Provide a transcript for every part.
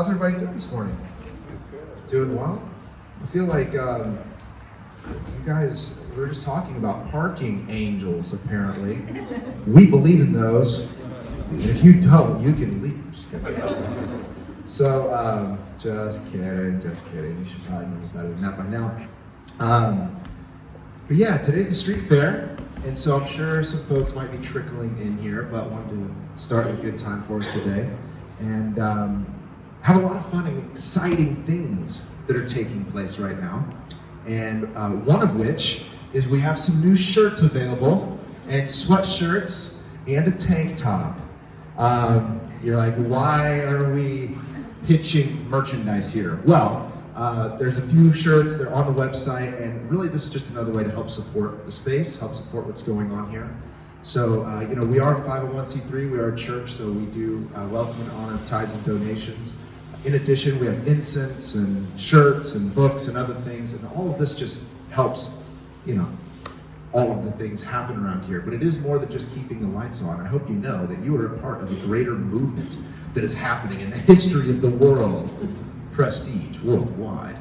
How's everybody doing this morning? Doing well? I feel like you guys, we were just talking about parking angels, apparently. We believe in those. And if you don't, you can leave. Just kidding. So, just kidding. You should probably know better than that by now. But yeah, today's the street fair. And so I'm sure some folks might be trickling in here, but wanted to start a good time for us today. And have a lot of fun and exciting things that are taking place right now. And one of which is we have some new shirts available, and sweatshirts, and a tank top. You're like, why are we pitching merchandise here? Well, there's a few shirts, they're on the website, and really this is just another way to help support the space, help support what's going on here. So, we are a 501c3, we are a church, so we do welcome and honor tithes and donations. In addition, we have incense and shirts and books and other things, and all of this just helps, all of the things happen around here. But it is more than just keeping the lights on. I hope you know that you are a part of a greater movement that is happening in the history of the world. Prestige worldwide.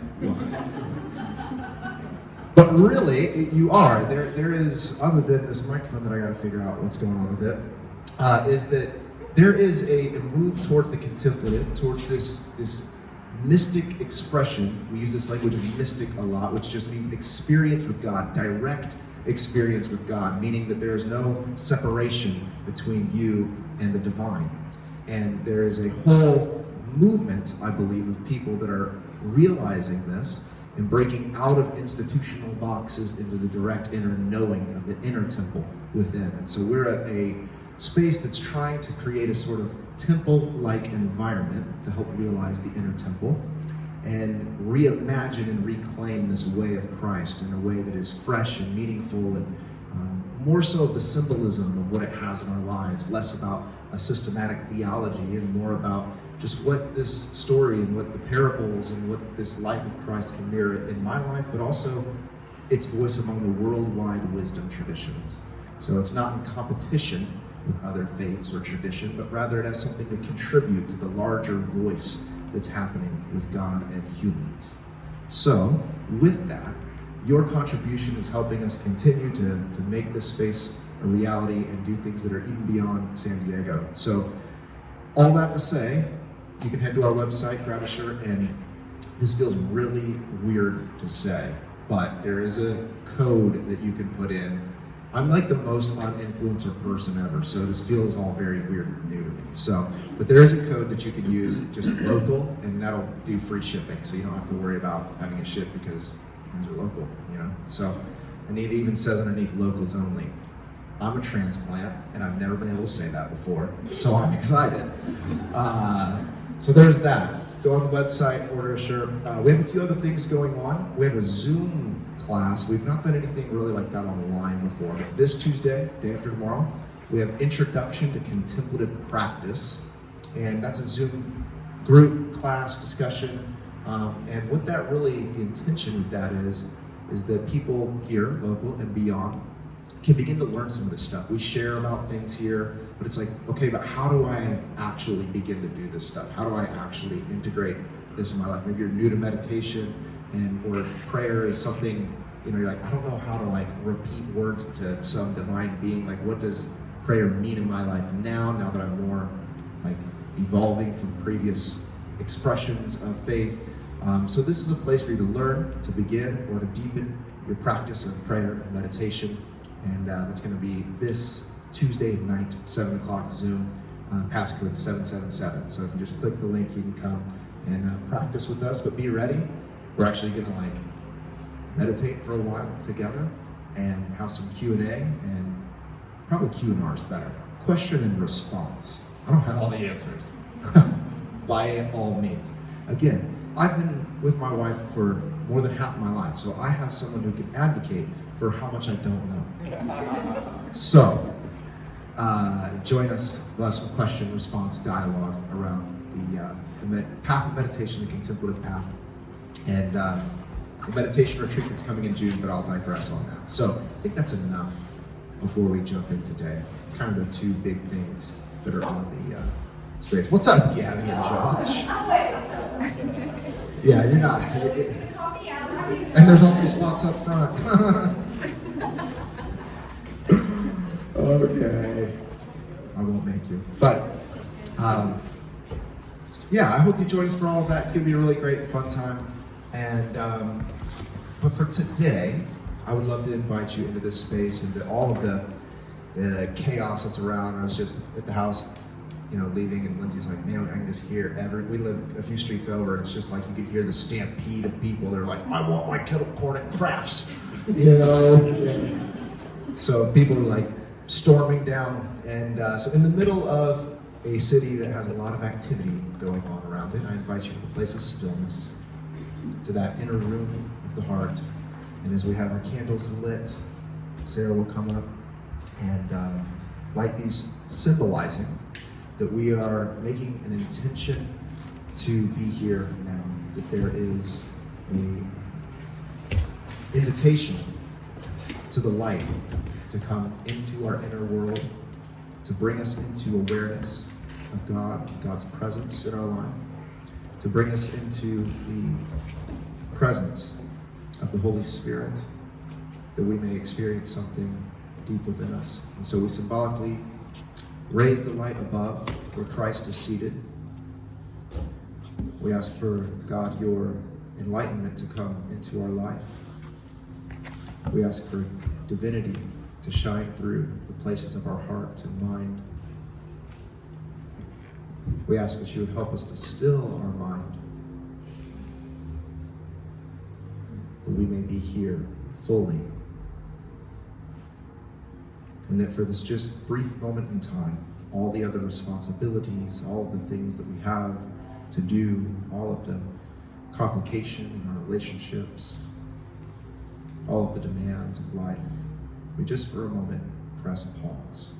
But really, you are. There is, other than this microphone that I got to figure out what's going on with it, is that there is a move towards the contemplative, towards this mystic expression. We use this language of mystic a lot, which just means experience with God, direct experience with God, meaning that there is no separation between you and the divine. And there is a whole movement, I believe, of people that are realizing this and breaking out of institutional boxes into the direct inner knowing of the inner temple within. And so we're at a space that's trying to create a sort of temple-like environment to help realize the inner temple and reimagine and reclaim this way of Christ in a way that is fresh and meaningful and more so of the symbolism of what it has in our lives, less about a systematic theology and more about just what this story and what the parables and what this life of Christ can mirror in my life, but also its voice among the worldwide wisdom traditions. So it's not in competition with other faiths or tradition, but rather it has something to contribute to the larger voice that's happening with God and humans. So with that, your contribution is helping us continue to make this space a reality and do things that are even beyond San Diego. So all that to say, you can head to our website, grab a shirt, and this feels really weird to say, but there is a code that you can put in. I'm like the most non-influencer person ever, so this feels all very weird and new to me. But there is a code that you can use, just local, and that'll do free shipping, so you don't have to worry about having it shipped because you guys are local, So, and it even says underneath locals only. I'm a transplant, and I've never been able to say that before, so I'm excited. So there's that. Go on the website, order a shirt. We have a few other things going on. We have a Zoom class. We've not done anything really like that online before. But this Tuesday, day after tomorrow, we have Introduction to Contemplative Practice. And that's a Zoom group class discussion. And what that really, the intention with that is that people here, local and beyond, can begin to learn some of this stuff. We share about things here, but it's like, okay, but how do I actually begin to do this stuff? How do I actually integrate this in my life? Maybe you're new to meditation or prayer is something, you're like, I don't know how to repeat words to some divine being. Like, what does prayer mean in my life now that I'm more evolving from previous expressions of faith? So this is a place for you to learn, to begin, or to deepen your practice of prayer and meditation. And that's going to be this Tuesday night, 7 o'clock Zoom, passcode 777. So if you just click the link, you can come and practice with us, but be ready. We're actually going to meditate for a while together and have some Q&A, and probably Q&R is better. Question and response. I don't have all the answers, by all means. Again, I've been with my wife for more than half my life, so I have someone who can advocate for how much I don't know. So, join us. We'll have some question, response, dialogue around the path of meditation, the contemplative path, and the meditation retreat that's coming in June, but I'll digress on that. So, I think that's enough before we jump in today. Kind of the two big things that are on the space. What's up, Gabby and Josh? Yeah, you're not. And there's only spots up front. Okay. I won't make you. But, yeah, I hope you join us for all of that. It's going to be a really great and fun time. And, but for today, I would love to invite you into this space, into all of the chaos that's around. I was just at the house, leaving, and Lindsay's like, man, I can just hear we live a few streets over, and it's just like you could hear the stampede of people. They're like, I want my kettle corn and crafts, So people are like storming down, and so in the middle of a city that has a lot of activity going on around it, I invite you to the place of stillness, to that inner room of the heart. And as we have our candles lit, Sarah will come up and light these, symbolizing that we are making an intention to be here now, that there is an invitation to the light to come into our inner world, to bring us into awareness of God, God's presence in our life, to bring us into the presence of the Holy Spirit, that we may experience something deep within us. And so we symbolically raise the light above where Christ is seated. We ask for, God, your enlightenment to come into our life. We ask for divinity to shine through the places of our heart and mind. We ask that you would help us to still our mind, that we may be here fully, and that for this just brief moment in time, all the other responsibilities, all of the things that we have to do, all of the complication in our relationships, all of the demands of life, we just for a moment press pause.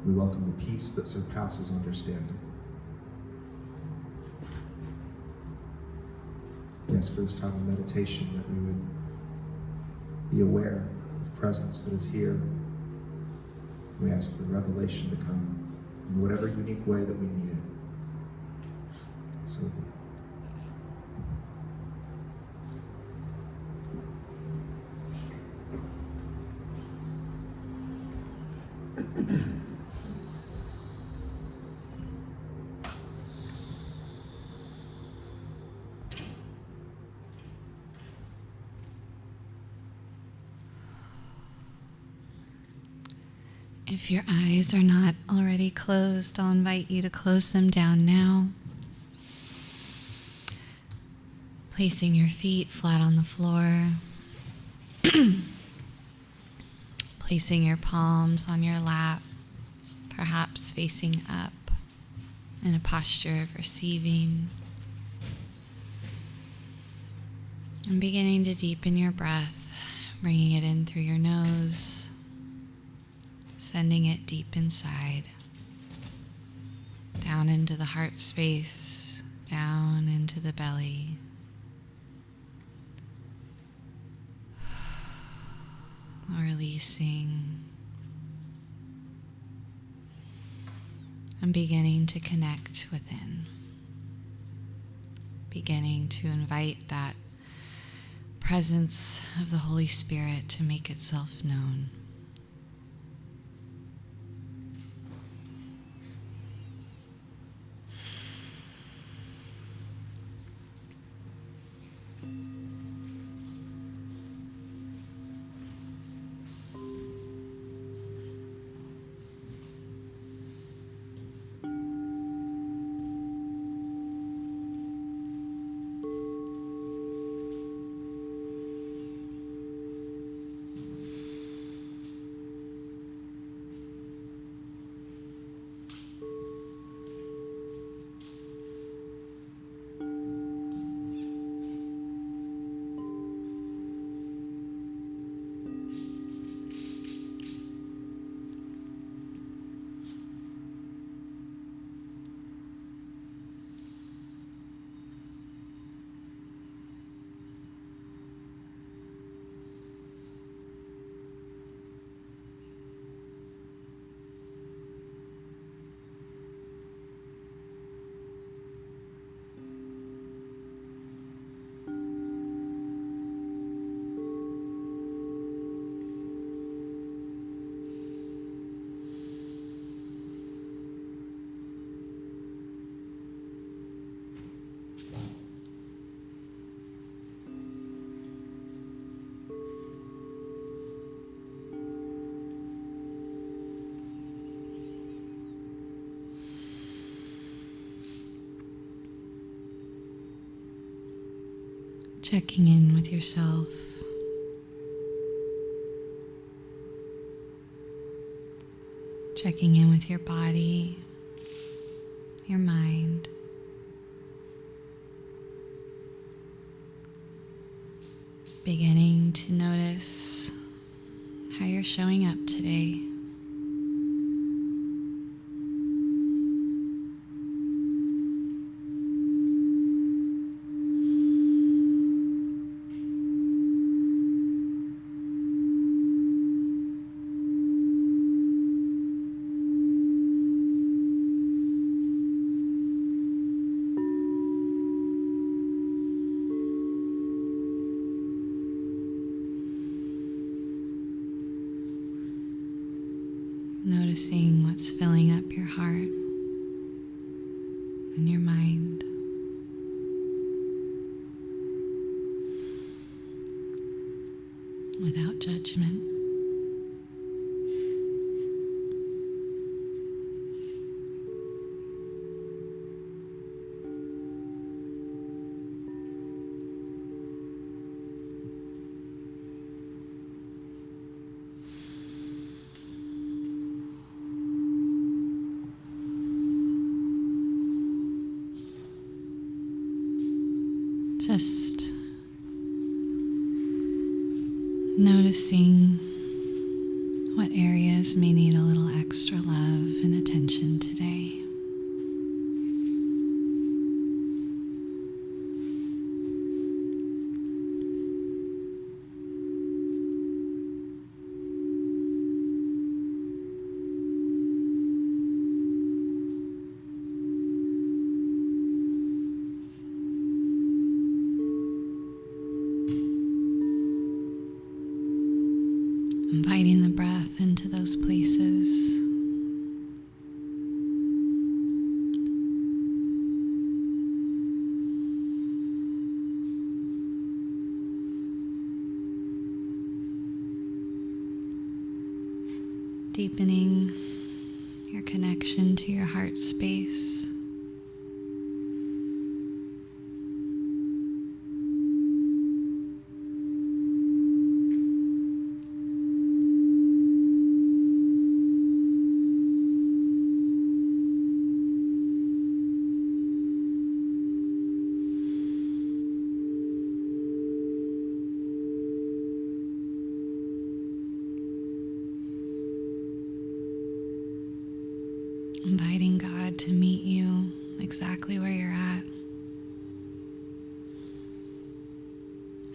We welcome the peace that surpasses understanding. We ask for this time of meditation that we would be aware of presence that is here. We ask for revelation to come in whatever unique way that we need it. So if your eyes are not already closed, I'll invite you to close them down now. Placing your feet flat on the floor. Placing your palms on your lap, perhaps facing up in a posture of receiving. And beginning to deepen your breath, bringing it in through your nose, sending it deep inside, down into the heart space, down into the belly. Releasing and beginning to connect within, beginning to invite that presence of the Holy Spirit to make itself known. Checking in with yourself. Checking in with your body, your mind. Beginning to notice how you're showing up today. Noticing what's filling up your heart and your mind. Without judgment. Just noticing what areas may need a little extra love and attention today. Inviting the breath into those places. Deepening your connection to your heart space. Inviting God to meet you exactly where you're at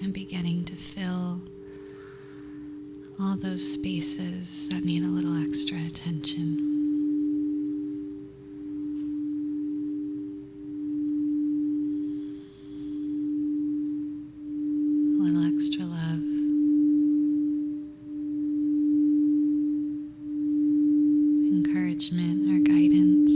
and beginning to fill all those spaces that need a little extra attention. A little extra love. Encouragement or guidance.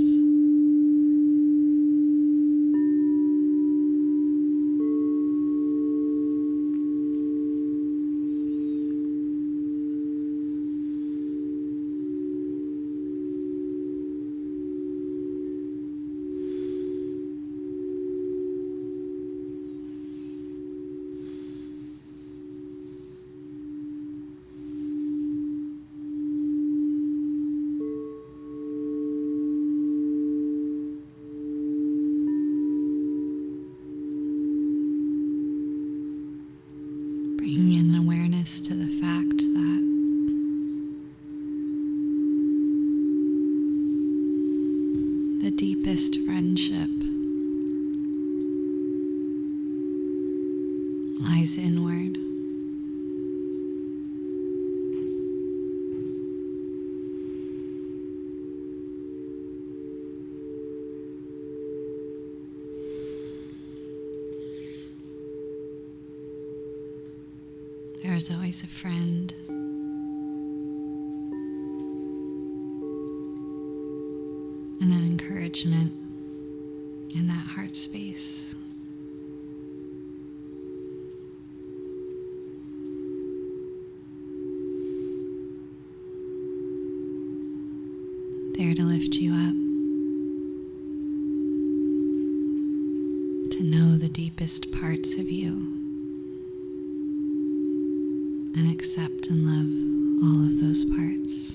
Bringing an awareness to the fact that the deepest friendship lies inward. There is always a friend. And an encouragement in that heart space. There to lift you up, to know the deepest parts of you. and accept and love all of those parts.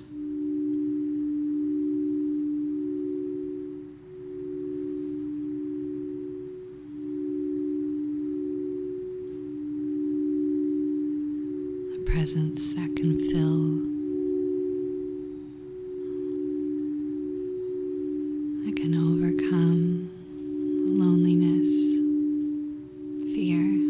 A presence that can fill, that can overcome loneliness, fear.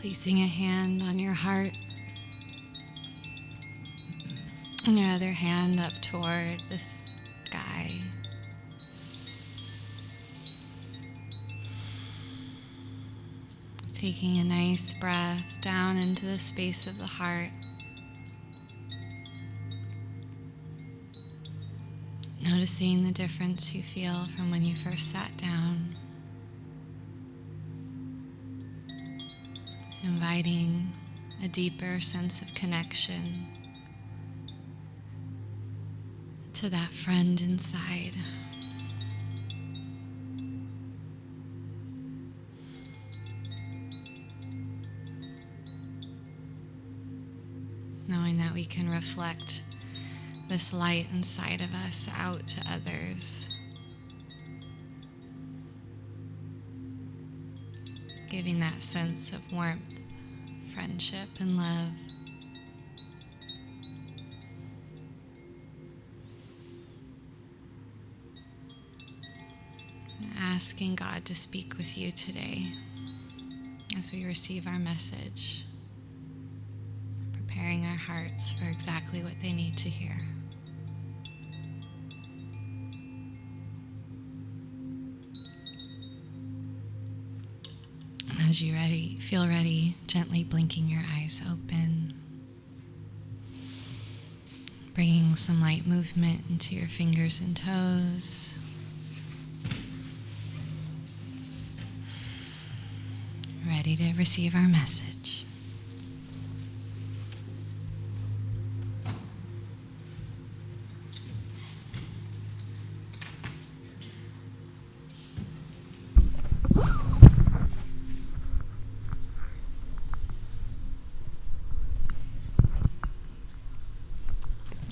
Placing a hand on your heart and your other hand up toward the sky. Taking a nice breath down into the space of the heart. Noticing the difference you feel from when you first sat down. Inviting a deeper sense of connection to that friend inside. Knowing that we can reflect this light inside of us out to others. Giving that sense of warmth, friendship, and love. Asking God to speak with you today as we receive our message. Preparing our hearts for exactly what they need to hear. As you feel ready, gently blinking your eyes open, bringing some light movement into your fingers and toes. Ready to receive our message.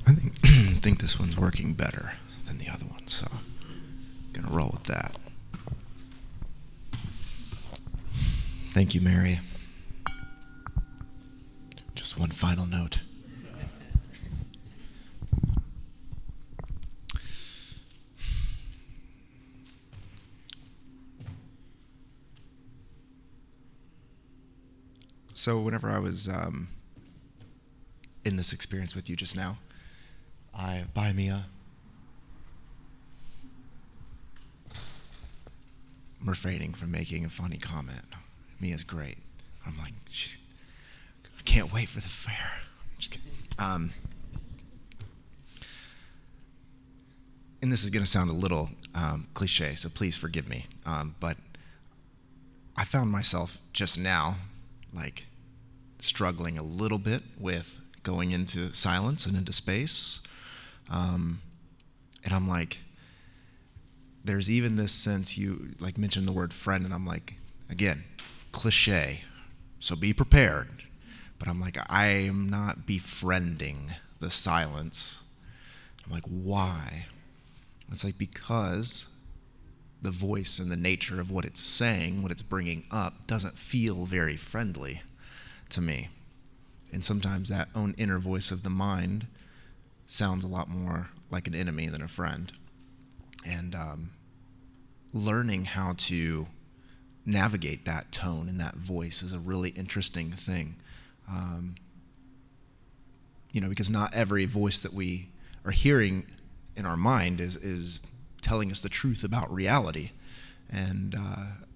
I think this one's working better than the other one, so I'm gonna roll with that. Thank you, Mary. Just one final note. So whenever I was in this experience with you just now, by Mia, I'm refraining from making a funny comment. Mia's great. I'm like, I can't wait for the fair. Just kidding. And this is going to sound a little cliche, so please forgive me. But I found myself just now, like, struggling a little bit with going into silence and into space. And I'm like, there's even this sense, you like mentioned the word friend, and I'm like, again, cliche, so be prepared. But I'm like, I am not befriending the silence. I'm like, why? It's like, because the voice and the nature of what it's saying, what it's bringing up, doesn't feel very friendly to me. And sometimes that own inner voice of the mind sounds a lot more like an enemy than a friend. And learning how to navigate that tone and that voice is a really interesting thing. Because not every voice that we are hearing in our mind is telling us the truth about reality. And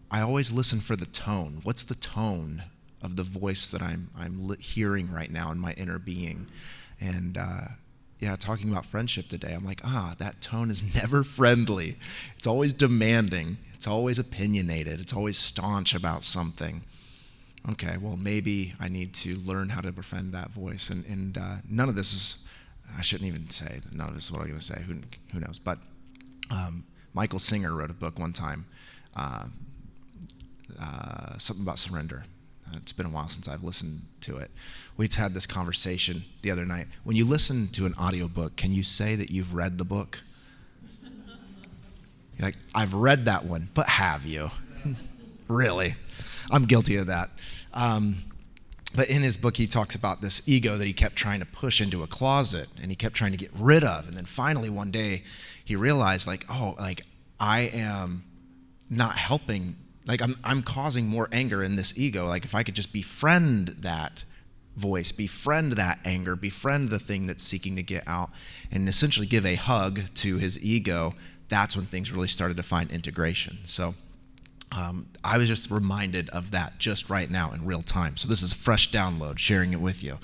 I always listen for the tone. What's the tone of the voice that I'm hearing right now in my inner being? And talking about friendship today, I'm like, that tone is never friendly. It's always demanding. It's always opinionated. It's always staunch about something. Okay, well, maybe I need to learn how to befriend that voice. And none of this is, I shouldn't even say, none of this is what I'm going to say. Who knows? But Michael Singer wrote a book one time, something about surrender. It's been a while since I've listened to it. We had this conversation the other night. When you listen to an audiobook, can you say that you've read the book? You're like, I've read that one, but have you? Really? I'm guilty of that. But in his book, he talks about this ego that he kept trying to push into a closet and he kept trying to get rid of. And then finally one day he realized, I am not helping like I'm causing more anger in this ego. Like if I could just befriend that voice, befriend that anger, befriend the thing that's seeking to get out, and essentially give a hug to his ego, that's when things really started to find integration. So I was just reminded of that just right now in real time. So this is a fresh download, sharing it with you,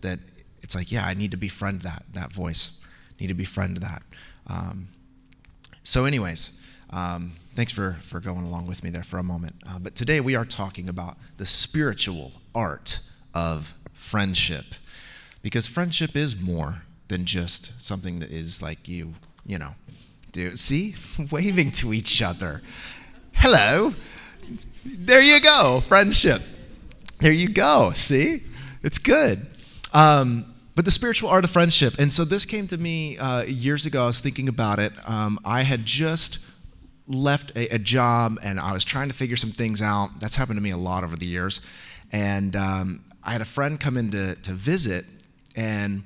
that it's like, yeah, I need to befriend that voice. Need to befriend that. So anyways, thanks for going along with me there for a moment. But today we are talking about the spiritual art of friendship. Because friendship is more than just something that is like you know, see? Waving to each other. Hello. There you go, friendship. There you go, see? It's good. But the spiritual art of friendship. And so this came to me years ago. I was thinking about it. I had just left a job, and I was trying to figure some things out. That's happened to me a lot over the years. And I had a friend come in to visit, and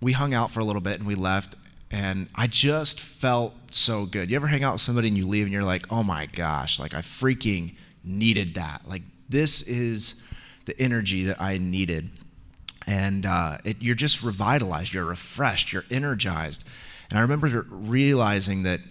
we hung out for a little bit, and we left. And I just felt so good. You ever hang out with somebody and you leave and you're like, oh my gosh, like I freaking needed that. Like this is the energy that I needed. And you're just revitalized, you're refreshed, you're energized. And I remember realizing that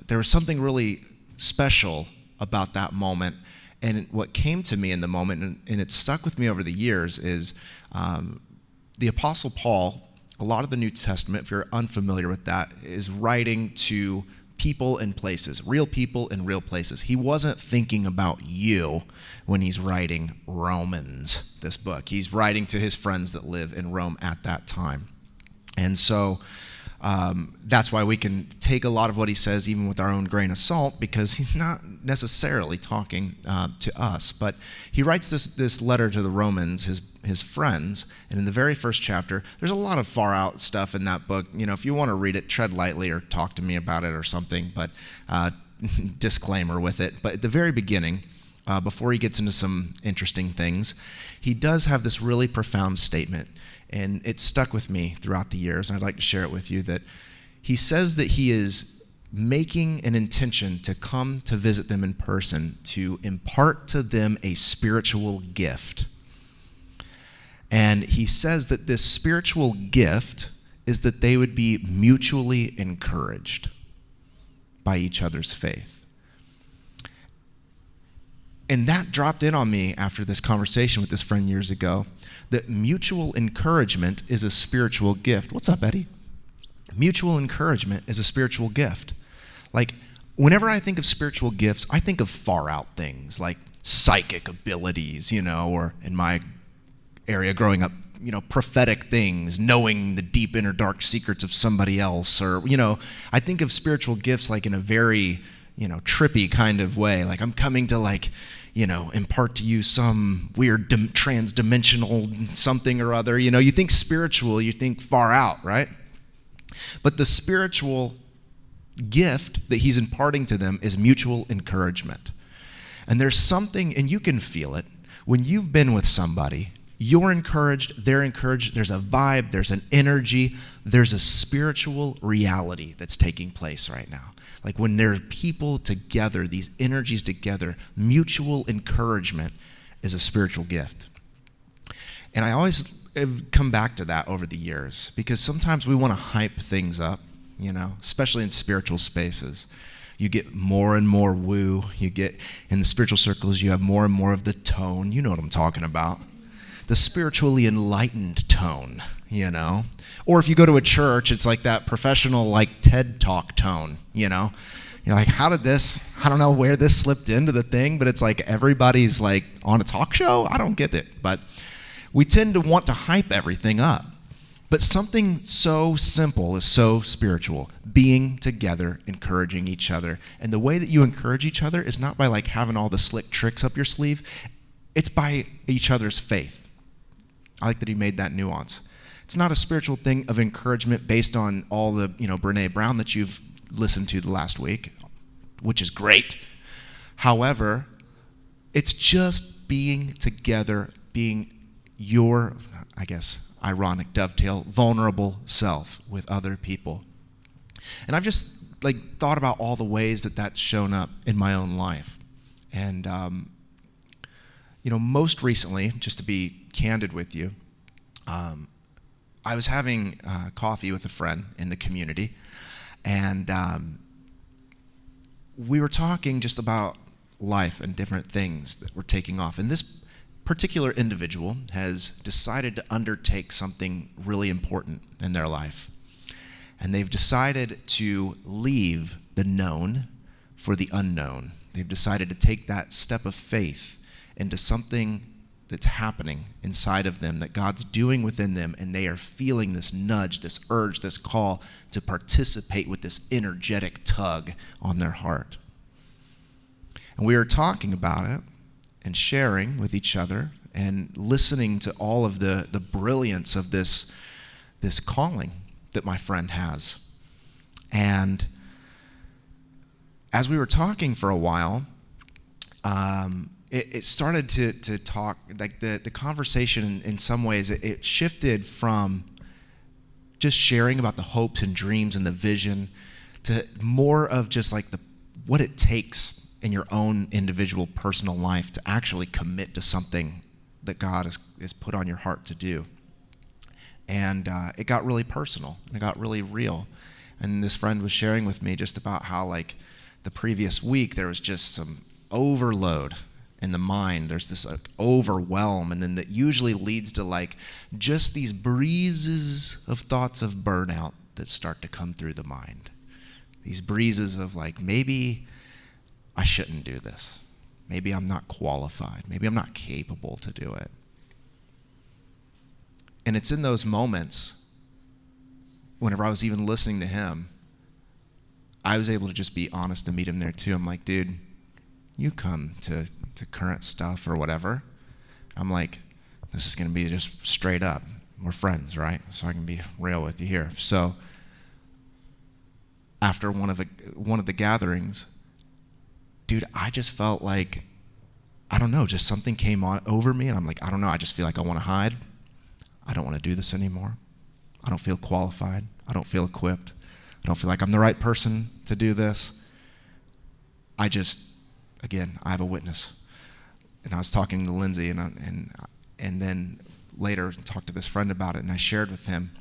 there was something really special about that moment. And what came to me in the moment, and it stuck with me over the years, is the Apostle Paul, a lot of the New Testament, if you're unfamiliar with that, is writing to people and places, real people in real places. He wasn't thinking about you when he's writing Romans, this book. He's writing to his friends that live in Rome at that time. And so that's why we can take a lot of what he says even with our own grain of salt, because he's not necessarily talking to us. But he writes this letter to the Romans, his friends, and in the very first chapter, there's a lot of far out stuff in that book. You know, if you want to read it, tread lightly or talk to me about it or something, but disclaimer with it. But at the very beginning, before he gets into some interesting things, he does have this really profound statement, and it stuck with me throughout the years, and I'd like to share it with you, that he says that he is making an intention to come to visit them in person to impart to them a spiritual gift. And he says that this spiritual gift is that they would be mutually encouraged by each other's faith. And that dropped in on me after this conversation with this friend years ago, that mutual encouragement is a spiritual gift. What's up, Eddie? Mutual encouragement is a spiritual gift. Like, whenever I think of spiritual gifts, I think of far out things like psychic abilities, or in my area growing up, prophetic things, knowing the deep inner dark secrets of somebody else, or, I think of spiritual gifts like in a very, trippy kind of way. Like I'm coming to impart to you some weird trans-dimensional something or other. You think spiritual, you think far out, right? But the spiritual gift that he's imparting to them is mutual encouragement. And there's something, and you can feel it, when you've been with somebody, you're encouraged, they're encouraged, there's a vibe, there's an energy, there's a spiritual reality that's taking place right now. Like when there are people together, these energies together, mutual encouragement is a spiritual gift. And I always have come back to that over the years, because sometimes we want to hype things up, especially in spiritual spaces. You get more and more woo. You get, in the spiritual circles, you have more and more of the tone. You know what I'm talking about. The spiritually enlightened tone, Or if you go to a church, it's like that professional, TED Talk tone, You're like, how did this, I don't know where this slipped into the thing, but it's like everybody's on a talk show. I don't get it. But we tend to want to hype everything up. But something so simple is so spiritual. Being together, encouraging each other. And the way that you encourage each other is not by having all the slick tricks up your sleeve. It's by each other's faith. I like that he made that nuance. It's not a spiritual thing of encouragement based on all the, Brené Brown that you've listened to the last week, which is great. However, it's just being together, being your, ironic dovetail, vulnerable self with other people. And I've just thought about all the ways that that's shown up in my own life. And, most recently, just to be candid with you, I was having coffee with a friend in the community, and we were talking just about life and different things that were taking off. And this particular individual has decided to undertake something really important in their life. And they've decided to leave the known for the unknown. They've decided to take that step of faith into something that's happening inside of them, that God's doing within them, and they are feeling this nudge, this urge, this call to participate with this energetic tug on their heart. And we were talking about it and sharing with each other and listening to all of the brilliance of this calling that my friend has. And as we were talking for a while, it started to talk, like the conversation in some ways, it shifted from just sharing about the hopes and dreams and the vision to more of just like what it takes in your own individual personal life to actually commit to something that God has put on your heart to do. And it got really personal, and it got really real. And this friend was sharing with me just about how, like, the previous week there was just some overload in the mind. There's this overwhelm, and then that usually leads to like just these breezes of thoughts of burnout that start to come through the mind. These breezes of like, maybe I shouldn't do this. Maybe I'm not qualified. Maybe I'm not capable to do it. And it's in those moments, whenever I was even listening to him, I was able to just be honest and meet him there too. I'm like, dude, you come to current stuff or whatever. I'm like, this is going to be just straight up. We're friends, right? So I can be real with you here. So after one of the gatherings, dude, I just felt like, I don't know, just something came over me, and I'm like, I don't know, I just feel like I want to hide. I don't want to do this anymore. I don't feel qualified. I don't feel equipped. I don't feel like I'm the right person to do this. Again, I have a witness. And I was talking to Lindsay, and then later talked to this friend about it, and I shared with him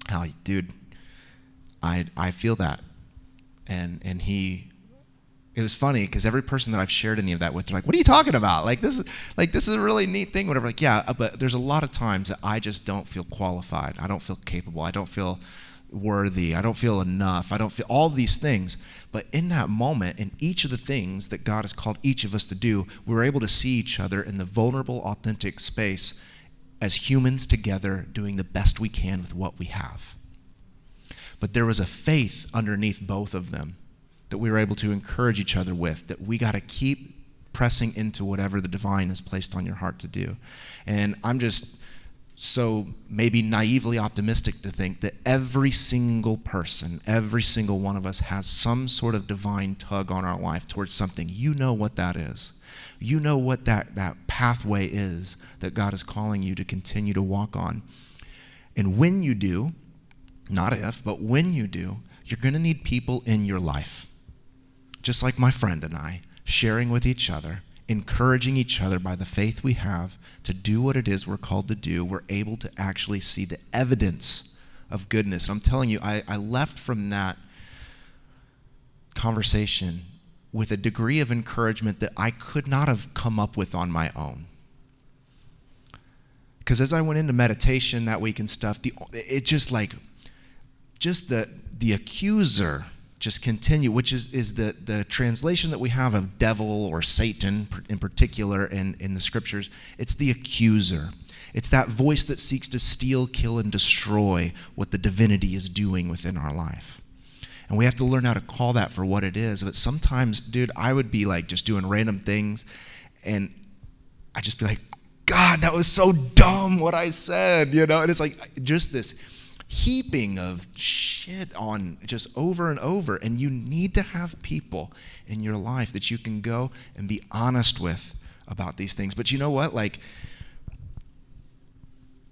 how, dude, I feel that. And it was funny because every person that I've shared any of that with, they're like, what are you talking about? This is a really neat thing, whatever. Like, yeah, but there's a lot of times that I just don't feel qualified. I don't feel capable. I don't feel worthy. I don't feel enough. I don't feel all these things. But in that moment, in each of the things that God has called each of us to do, we were able to see each other in the vulnerable, authentic space as humans together doing the best we can with what we have. But there was a faith underneath both of them that we were able to encourage each other with, that we got to keep pressing into whatever the divine has placed on your heart to do. And I'm just so maybe naively optimistic to think that every single person, every single one of us has some sort of divine tug on our life towards something. You know what that is. You know what that pathway is that God is calling you to continue to walk on. And when you do, not if, but when you do, you're going to need people in your life. Just like my friend and I, sharing with each other, encouraging each other by the faith we have to do what it is we're called to do. We're able to actually see the evidence of goodness. And I'm telling you, I left from that conversation with a degree of encouragement that I could not have come up with on my own. Because as I went into meditation that week and stuff, the accuser just continue, which is the translation that we have of devil or Satan in particular in the scriptures. It's the accuser. It's that voice that seeks to steal, kill, and destroy what the divinity is doing within our life. And we have to learn how to call that for what it is. But sometimes, dude, I would be like just doing random things, and I'd just be like, God, that was so dumb what I said, And it's like just this heaping of shit on just over and over. And you need to have people in your life that you can go and be honest with about these things. But you know what? Like,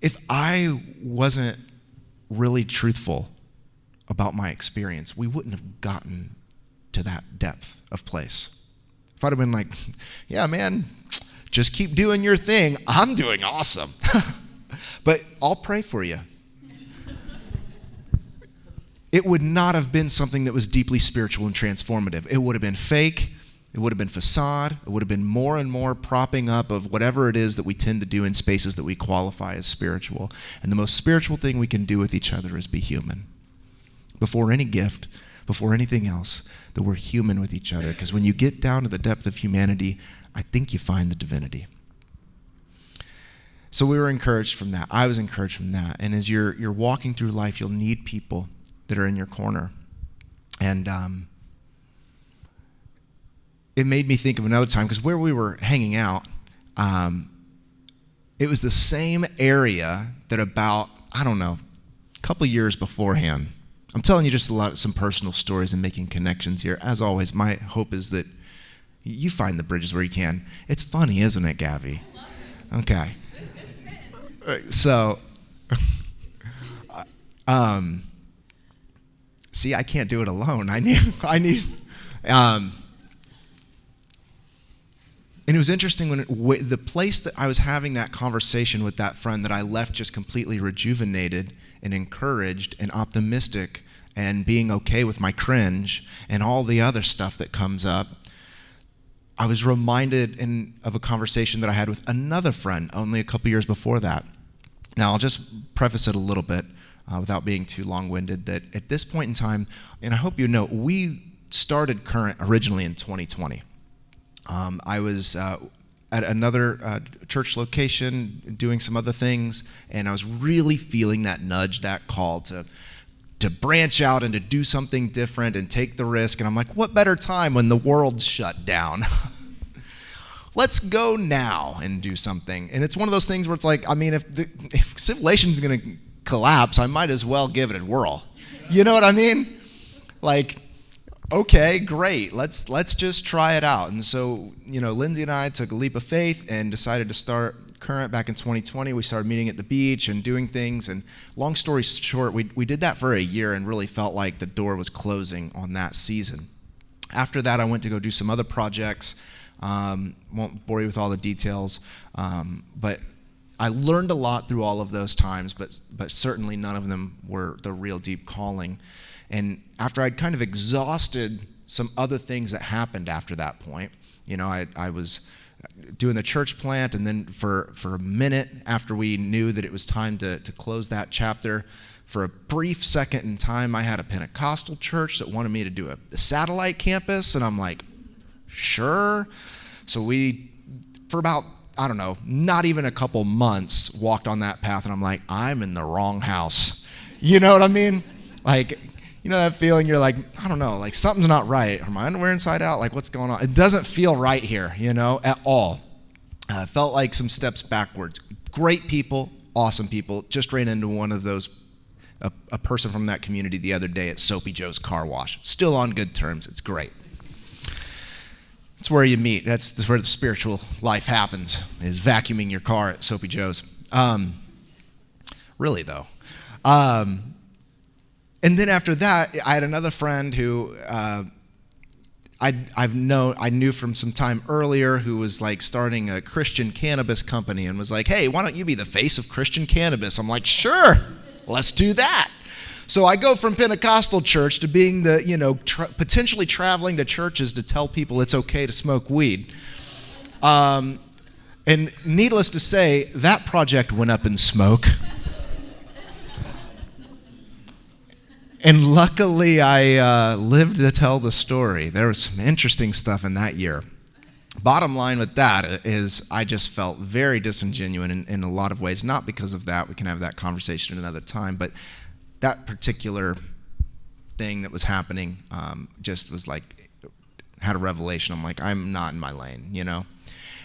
if I wasn't really truthful about my experience, we wouldn't have gotten to that depth of place. If I'd have been like, yeah, man, just keep doing your thing. I'm doing awesome. But I'll pray for you. It would not have been something that was deeply spiritual and transformative. It would have been fake. It would have been facade. It would have been more and more propping up of whatever it is that we tend to do in spaces that we qualify as spiritual. And the most spiritual thing we can do with each other is be human. Before any gift, before anything else, that we're human with each other. Because when you get down to the depth of humanity, I think you find the divinity. So we were encouraged from that. I was encouraged from that. And as you're walking through life, you'll need people that are in your corner. And it made me think of another time, because where we were hanging out, it was the same area that about, I don't know, a couple years beforehand. I'm telling you just some personal stories and making connections here. As always, my hope is that you find the bridges where you can. It's funny, isn't it, Gabby? Okay. So, see, I can't do it alone. I need, and it was interesting when the place that I was having that conversation with that friend that I left just completely rejuvenated and encouraged and optimistic and being okay with my cringe and all the other stuff that comes up. I was reminded of a conversation that I had with another friend only a couple years before that. Now, I'll just preface it a little bit without being too long-winded, that at this point in time, and I hope you know, we started Current originally in 2020. I was at another church location doing some other things, and I was really feeling that nudge, that call to branch out and to do something different and take the risk. And I'm like, what better time when the world's shut down? Let's go now and do something. And it's one of those things where it's like, I mean, if civilization's going to collapse, I might as well give it a whirl. You know what I mean? Like, okay, great. Let's just try it out. And so, Lindsay and I took a leap of faith and decided to start Current back in 2020. We started meeting at the beach and doing things. And long story short, we did that for a year and really felt like the door was closing on that season. After that, I went to go do some other projects. Won't bore you with all the details, but I learned a lot through all of those times, but certainly none of them were the real deep calling. And after I'd kind of exhausted some other things that happened after that point, I was doing the church plant, and then for a minute after we knew that it was time to close that chapter, for a brief second in time, I had a Pentecostal church that wanted me to do a satellite campus, and I'm like, sure. So we, for about, I don't know, not even a couple months, walked on that path, and I'm like, I'm in the wrong house. You know what I mean? Like, that feeling, you're like, I don't know, like something's not right. Are my underwear inside out? Like, what's going on? It doesn't feel right here, at all. Felt like some steps backwards. Great people, awesome people. Just ran into one of those, a person from that community the other day at Soapy Joe's Car Wash. Still on good terms. It's great. It's where you meet. That's where the spiritual life happens, is vacuuming your car at Soapy Joe's. Really, though. And then after that, I had another friend who I knew from some time earlier, who was like starting a Christian cannabis company and was like, hey, why don't you be the face of Christian cannabis? I'm like, sure, let's do that. So I go from Pentecostal church to being the, potentially traveling to churches to tell people it's okay to smoke weed. And needless to say, that project went up in smoke. And luckily, I lived to tell the story. There was some interesting stuff in that year. Bottom line with that is I just felt very disingenuous in a lot of ways. Not because of that. We can have that conversation another time. But that particular thing that was happening just was like, had a revelation. I'm like, I'm not in my lane, And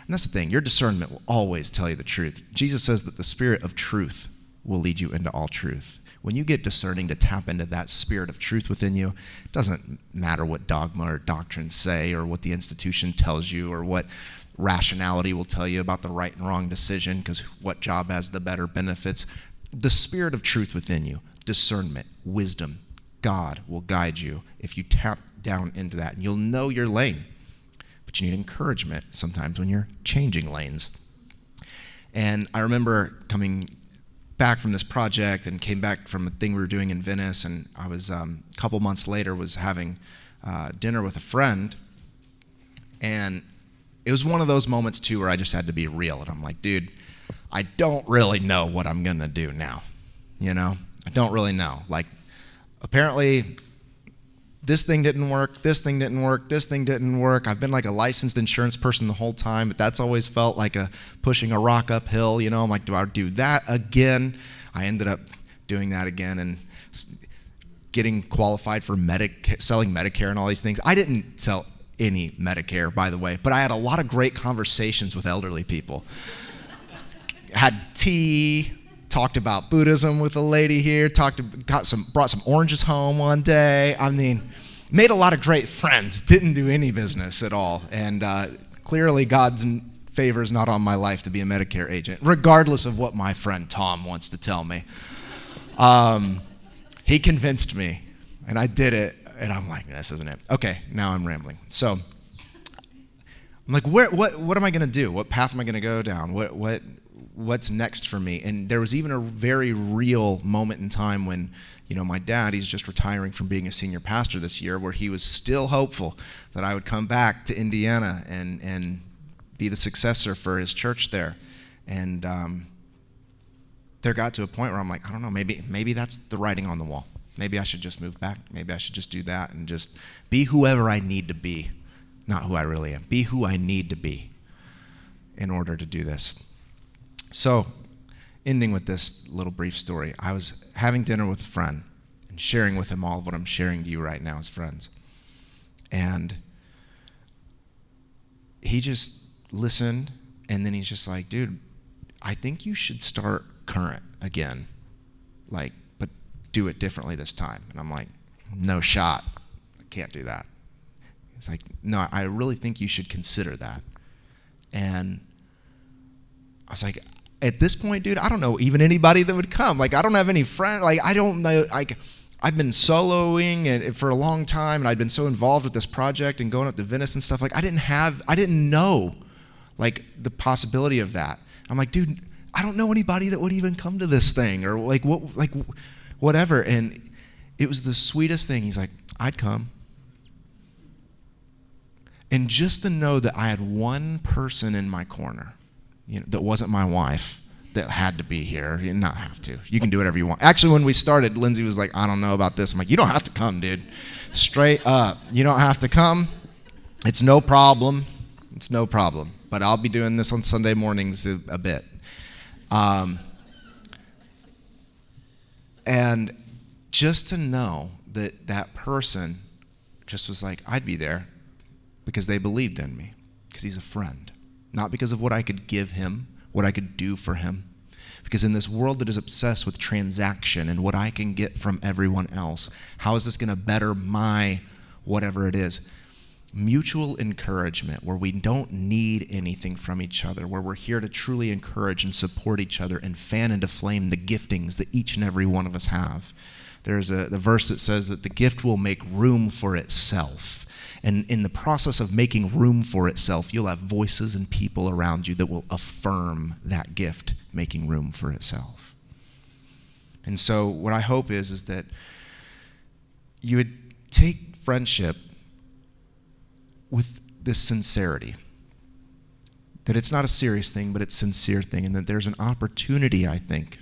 that's the thing. Your discernment will always tell you the truth. Jesus says that the Spirit of truth will lead you into all truth. When you get discerning to tap into that spirit of truth within you, it doesn't matter what dogma or doctrines say or what the institution tells you or what rationality will tell you about the right and wrong decision, because what job has the better benefits. The spirit of truth within you, discernment, wisdom, God will guide you if you tap down into that. And you'll know your lane. but you need encouragement sometimes when you're changing lanes. And I remember coming back from this project and came back from a thing we were doing in Venice, and I was a couple months later was having dinner with a friend, and it was one of those moments too where I just had to be real, and I'm like, dude, I don't really know what I'm gonna do now. I don't really know. Like, apparently this thing didn't work, this thing didn't work, this thing didn't work. I've been like a licensed insurance person the whole time, but that's always felt like pushing a rock uphill. I'm like, do I do that again? I ended up doing that again and getting qualified for selling Medicare and all these things. I didn't sell any Medicare, by the way, but I had a lot of great conversations with elderly people. Had tea, talked about Buddhism with a lady here, brought some oranges home one day. I mean, made a lot of great friends, didn't do any business at all. And clearly God's favor is not on my life to be a Medicare agent, regardless of what my friend Tom wants to tell me. He convinced me, and I did it, and I'm like, this isn't it. Okay, now I'm rambling. So I'm like, what am I going to do? What path am I going to go down? What's next for me? And there was even a very real moment in time when, my dad, he's just retiring from being a senior pastor this year, where he was still hopeful that I would come back to Indiana and be the successor for his church there. And there got to a point where I'm like, I don't know, maybe that's the writing on the wall. Maybe I should just move back. Maybe I should just do that and just be whoever I need to be, not who I really am. Be who I need to be in order to do this. So, ending with this little brief story, I was having dinner with a friend and sharing with him all of what I'm sharing to you right now as friends. And he just listened, and then he's just like, dude, I think you should start Current again, but do it differently this time. And I'm like, no shot, I can't do that. He's like, no, I really think you should consider that. And I was like, at this point, dude, I don't know even anybody that would come. I don't have any friends. I don't know. I've been soloing for a long time, and I'd been so involved with this project and going up to Venice and stuff. I didn't know, the possibility of that. I'm like, dude, I don't know anybody that would even come to this thing or whatever. And it was the sweetest thing. He's like, I'd come. And just to know that I had one person in my corner, that wasn't my wife, that had to be here. You not have to. You can do whatever you want. Actually, when we started, Lindsay was like, I don't know about this. I'm like, you don't have to come, dude. Straight up. You don't have to come. It's no problem. It's no problem. But I'll be doing this on Sunday mornings a bit. And just to know that person just was like, I'd be there because they believed in me, because he's a friend. Not because of what I could give him, what I could do for him. Because in this world that is obsessed with transaction and what I can get from everyone else, how is this going to better my whatever it is? Mutual encouragement, where we don't need anything from each other, where we're here to truly encourage and support each other and fan into flame the giftings that each and every one of us have. There's the verse that says that the gift will make room for itself. And in the process of making room for itself, you'll have voices and people around you that will affirm that gift making room for itself. And so what I hope is that you would take friendship with this sincerity. That it's not a serious thing, but it's a sincere thing. And that there's an opportunity, I think,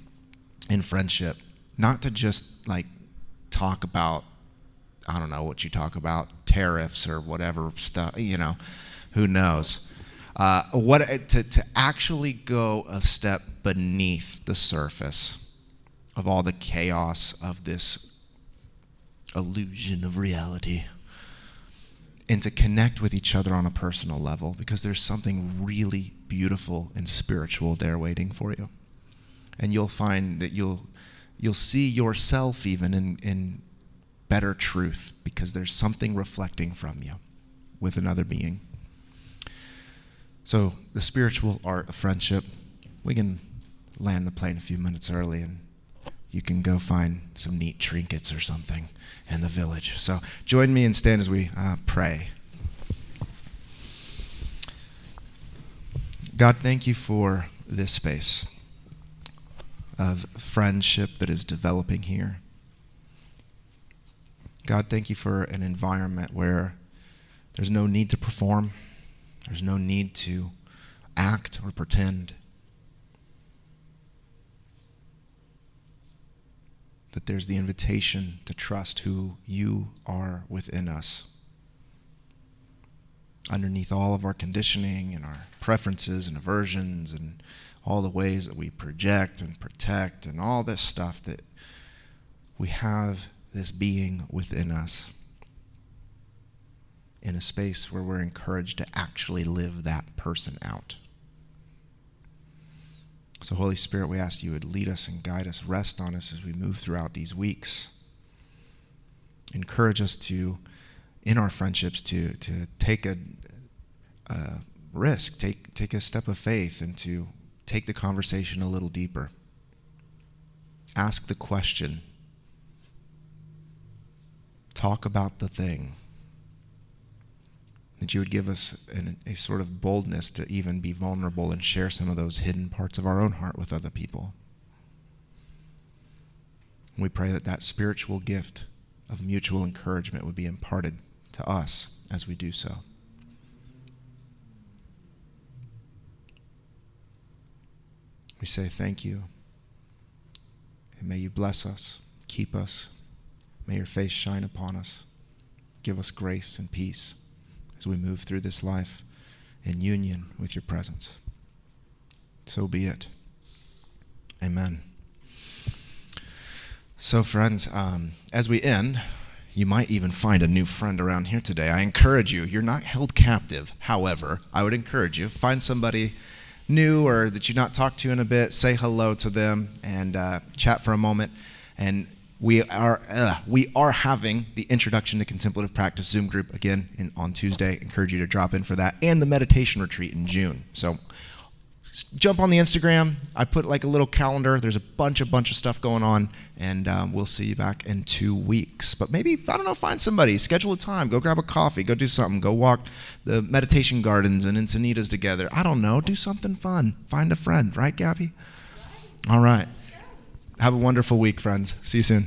in friendship, not to just talk about, I don't know what you talk about, tariffs or whatever stuff, who knows. To actually go a step beneath the surface of all the chaos of this illusion of reality, and to connect with each other on a personal level, because there's something really beautiful and spiritual there waiting for you. And you'll find that you'll see yourself even in better truth, because there's something reflecting from you with another being. So the spiritual art of friendship, we can land the plane a few minutes early, and you can go find some neat trinkets or something in the village. So join me and stand as we pray. God, thank you for this space of friendship that is developing here. God, thank you for an environment where there's no need to perform. There's no need to act or pretend. That there's the invitation to trust who you are within us. Underneath all of our conditioning and our preferences and aversions and all the ways that we project and protect and all this stuff, that we have this being within us in a space where we're encouraged to actually live that person out. So Holy Spirit, we ask you would lead us and guide us, rest on us as we move throughout these weeks. Encourage us to, in our friendships, to take a risk, take a step of faith, and to take the conversation a little deeper. Ask the question. Talk about the thing. That you would give us a sort of boldness to even be vulnerable and share some of those hidden parts of our own heart with other people. And we pray that that spiritual gift of mutual encouragement would be imparted to us as we do so. We say thank you, and may you bless us, keep us, may your face shine upon us, give us grace and peace as we move through this life in union with your presence. So be it. Amen. So friends, as we end, you might even find a new friend around here today. I encourage you, you're not held captive. However, I would encourage you, find somebody new or that you've not talked to in a bit, say hello to them and chat for a moment. And we are having the Introduction to Contemplative Practice Zoom group again on Tuesday. Encourage you to drop in for that, and the meditation retreat in June. So jump on the Instagram. I put like a little calendar. There's a bunch of stuff going on, and we'll see you back in 2 weeks. But maybe, I don't know, find somebody, schedule a time, go grab a coffee, go do something, go walk the meditation gardens and Encinitas together. I don't know, do something fun. Find a friend, right, Gabby? All right. Have a wonderful week, friends. See you soon.